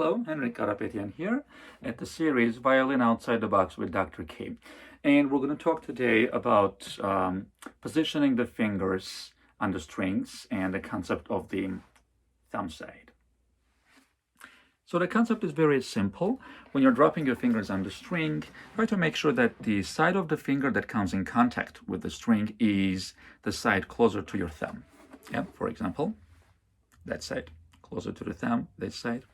Hello, Henrik Karapetyan here at the series Violin Outside the Box with Dr. K. And we're going to talk today about positioning the fingers on the strings and the concept of the thumb side. So the concept is very simple. When you're dropping your fingers on the string, try to make sure that the side of the finger that comes in contact with the string is the side closer to your thumb. Yeah, for example, that side, closer to the thumb, this side.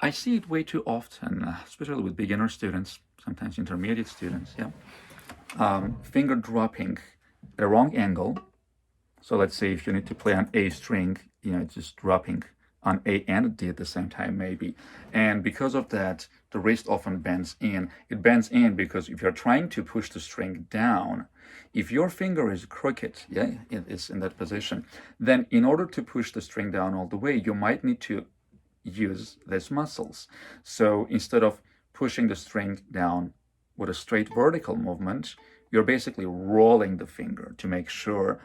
I see it way too often, especially with beginner students, sometimes intermediate students, finger dropping at a wrong angle. So let's say if you need to play on A string, just dropping on A and D at the same time maybe. And because of that, the wrist often bends in. It bends in because if you're trying to push the string down, if your finger is crooked, it's in that position, then in order to push the string down all the way, you might need to use these muscles. So instead of pushing the string down with a straight vertical movement, you're basically rolling the finger to make sure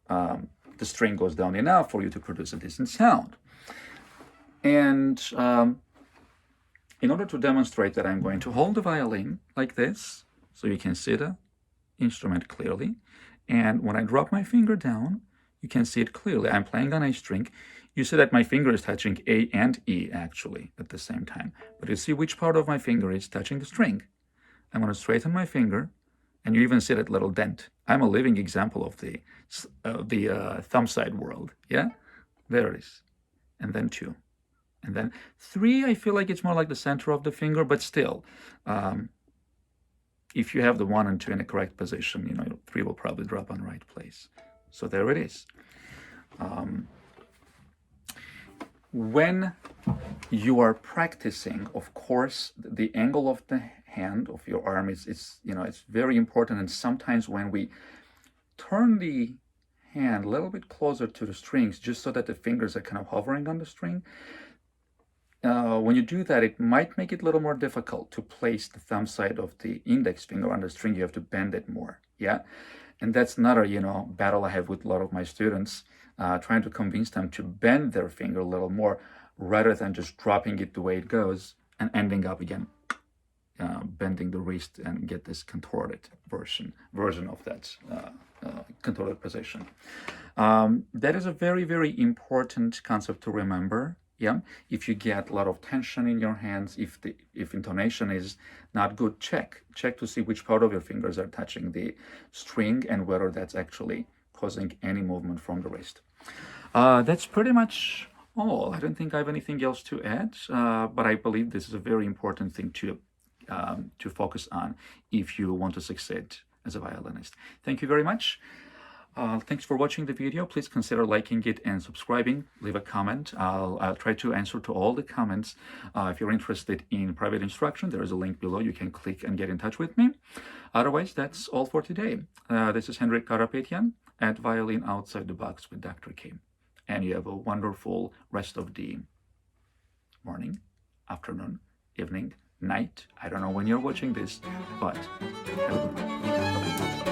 the string goes down enough for you to produce a decent sound. And in order to demonstrate that, I'm going to hold the violin like this so you can see the instrument clearly. And when I drop my finger down, you can see it clearly. I'm playing on A string. You see that my finger is touching A and E actually at the same time. But you see which part of my finger is touching the string. I'm going to straighten my finger, and you even see that little dent. I'm a living example of the thumb side world. Yeah, there it is. And then 2. And then 3, I feel like it's more like the center of the finger, but still, if you have the 1 and 2 in the correct position, 3 will probably drop on the right place. So there it is. When you are practicing, of course, the angle of the hand, of your arm it's very important. And sometimes when we turn the hand a little bit closer to the strings, just so that the fingers are kind of hovering on the string, when you do that, it might make it a little more difficult to place the thumb side of the index finger on the string. You have to bend it more, and that's another battle I have with a lot of my students, trying to convince them to bend their finger a little more rather than just dropping it the way it goes and ending up again bending the wrist and get this contorted version of that contorted position. That is a very, very important concept to remember. If you get a lot of tension in your hands, if intonation is not good, check to see which part of your fingers are touching the string and whether that's actually causing any movement from the wrist. That's pretty much all. I don't think I have anything else to add, but I believe this is a very important thing to focus on if you want to succeed as a violinist. Thank you very much. Thanks for watching the video. Please consider liking it and subscribing. Leave a comment. I'll try to answer to all the comments. If you're interested in private instruction, there is a link below. You can click and get in touch with me. Otherwise, that's all for today. This is Henrik Karapetyan at Violin Outside the Box with Dr. K. And you have a wonderful rest of the morning, afternoon, evening, night. I don't know when you're watching this, but have a good one.